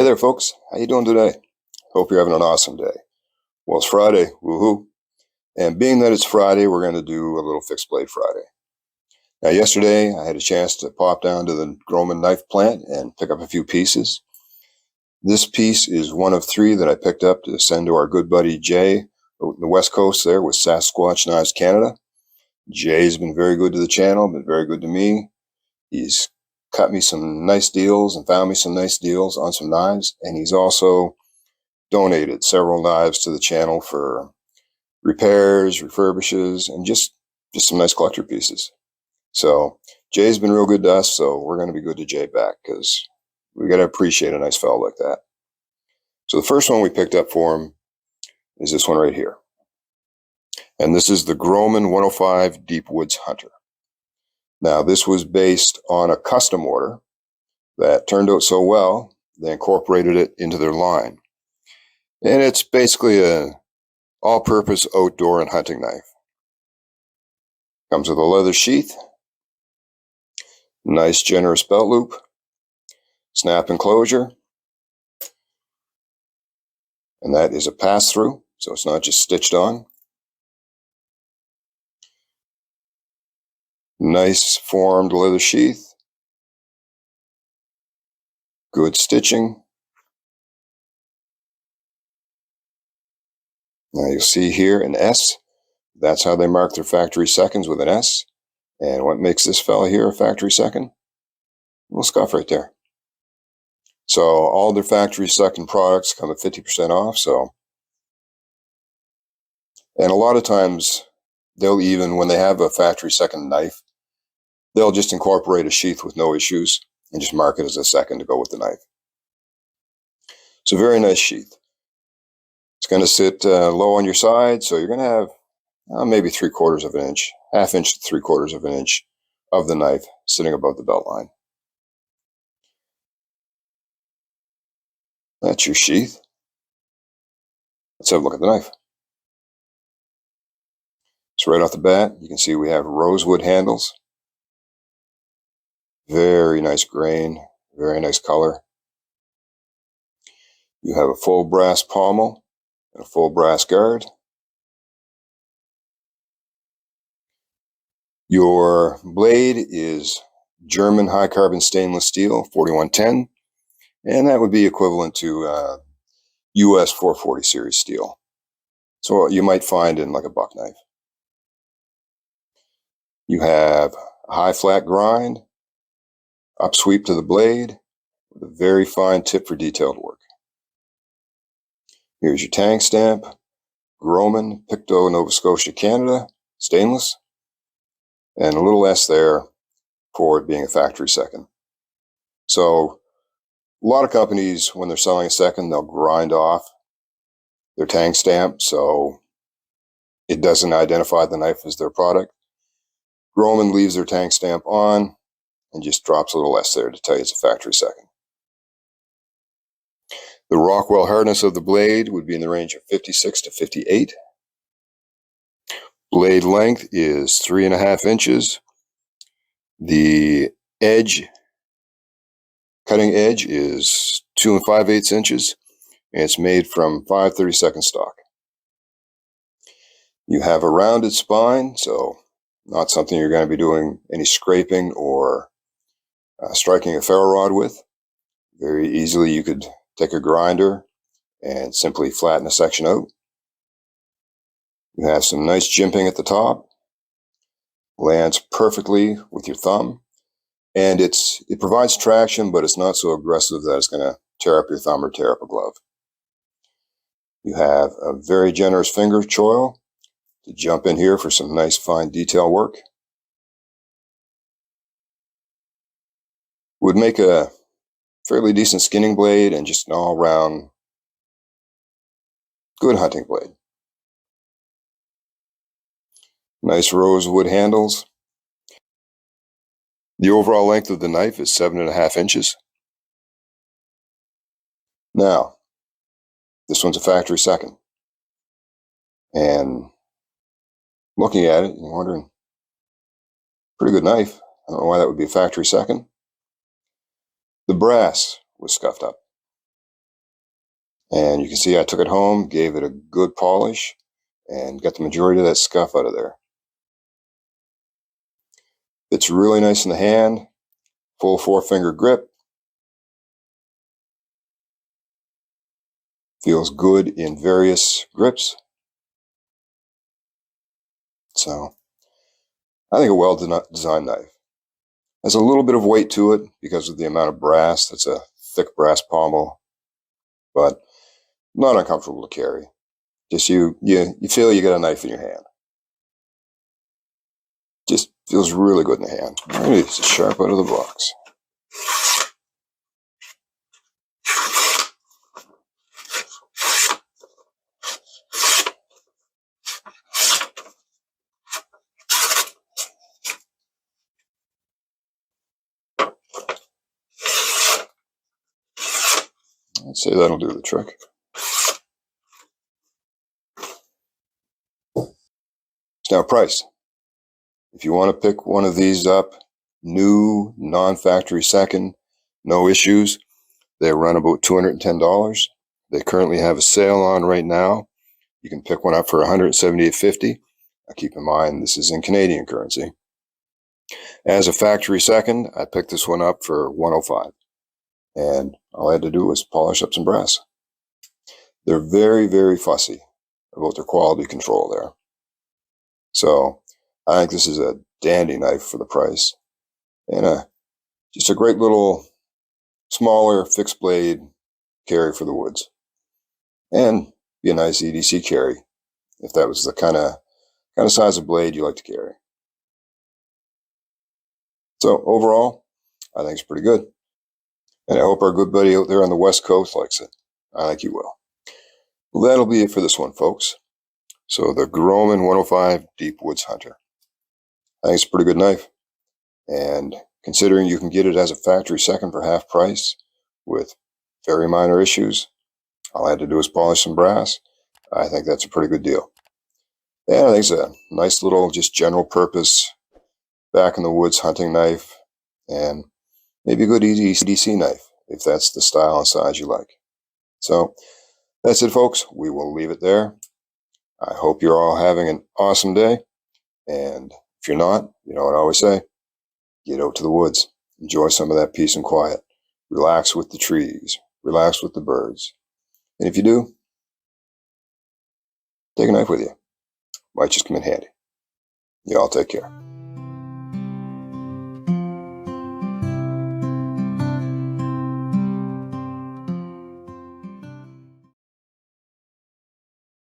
there, folks. How you doing today? Hope you're having an awesome day. Well, it's Friday, woohoo. And being that it's Friday, we're going to do a little Fixed Blade Friday. Now, yesterday, I had a chance to pop down to the Grohmann knife plant and pick up a few pieces. This piece is one of 3 that I picked up to send to our good buddy Jay, on the West Coast there with Sasquatch Knives Canada. Jay's been very good to the channel, been very good to me. He's cut me some nice deals and found me some nice deals on some knives, and he's also donated several knives to the channel for repairs, refurbishes, and just some nice collector pieces. So Jay's been real good to us, so we're going to be good to Jay back because we got to appreciate a nice fellow like that. So the first one we picked up for him is this one right here. And this is the Grohmann 105 Deepwoods Hunter. Now, this was based on a custom order that turned out so well, they incorporated it into their line. And it's basically a all-purpose outdoor and hunting knife. Comes with a leather sheath, nice generous belt loop, snap enclosure, and that is a pass-through, so it's not just stitched on. Nice formed leather sheath, good stitching. Now you'll see here an S. That's how they mark their factory seconds, with an S. And what makes this fella here a factory second? A little scuff right there. So all their factory second products come at 50% off. And a lot of times they'll even, when they have a factory second knife, they'll just incorporate a sheath with no issues and just mark it as a second to go with the knife. It's a very nice sheath. It's going to sit low on your side, so you're going to have maybe 3/4 of an inch, 1/2 inch to 3/4 of an inch of the knife sitting above the belt line. That's your sheath. Let's have a look at the knife. So right off the bat, you can see we have rosewood handles. Very nice grain, very nice color. You have a full brass pommel and a full brass guard. Your blade is German high carbon stainless steel, 4110, and that would be equivalent to US 440 series steel. So what you might find in like a buck knife. You have a high flat grind, upsweep to the blade, with a very fine tip for detailed work. Here's your tang stamp, Grohmann, Pictou, Nova Scotia, Canada, stainless, and a little S there for it being a factory second. So a lot of companies, when they're selling a second, they'll grind off their tang stamp so it doesn't identify the knife as their product. Grohmann leaves their tang stamp on and just drops a little S there to tell you it's a factory second. The Rockwell hardness of the blade would be in the range of 56 to 58. Blade length is 3.5 inches. The edge, cutting edge, is 2 5/8 inches, and it's made from 5/32 stock. You have a rounded spine, so not something you're going to be doing any scraping or striking a ferro rod with. Very easily you could take a grinder and simply flatten a section out. You have some nice jimping at the top. Lands perfectly with your thumb. And it provides traction, but it's not so aggressive that it's going to tear up your thumb or tear up a glove. You have a very generous finger choil to jump in here for some nice fine detail work. Would make a fairly decent skinning blade and just an all-round good hunting blade. Nice rosewood handles. The overall length of the knife is 7.5 inches. Now, this one's a factory second. And looking at it, you're wondering, pretty good knife. I don't know why that would be a factory second. The brass was scuffed up. And you can see I took it home, gave it a good polish, and got the majority of that scuff out of there. It's really nice in the hand, full 4-finger grip. Feels good in various grips. So I think a well-designed knife. Has a little bit of weight to it because of the amount of brass. That's a thick brass pommel, but not uncomfortable to carry. Just you feel you got a knife in your hand. Just feels really good in the hand. It's sharp out of the box. I'd say that'll do the trick. It's now priced. If you want to pick one of these up, new, non-factory second, no issues, they run about $210. They currently have a sale on right now. You can pick one up for $178.50. Now keep in mind, this is in Canadian currency. As a factory second, I picked this one up for $105. And all I had to do was polish up some brass. They're very, very fussy about their quality control there. So I think this is a dandy knife for the price. And just a great little smaller fixed blade carry for the woods. And be a nice EDC carry if that was the kind of size of blade you like to carry. So overall, I think it's pretty good. And I hope our good buddy out there on the West Coast likes it. I think he will. Well, that'll be it for this one, folks. So the Grohmann 105 Deepwoods Hunter. I think it's a pretty good knife. And considering you can get it as a factory second for half price with very minor issues, all I had to do was polish some brass. I think that's a pretty good deal. And I think it's a nice little just general purpose back in the woods hunting knife, and maybe a good EDC knife if that's the style and size you like. So that's it, folks. We will leave it there. I hope you're all having an awesome day. And if you're not, you know what I always say, get out to the woods. Enjoy some of that peace and quiet. Relax with the trees. Relax with the birds. And if you do, take a knife with you. Might just come in handy. Y'all take care.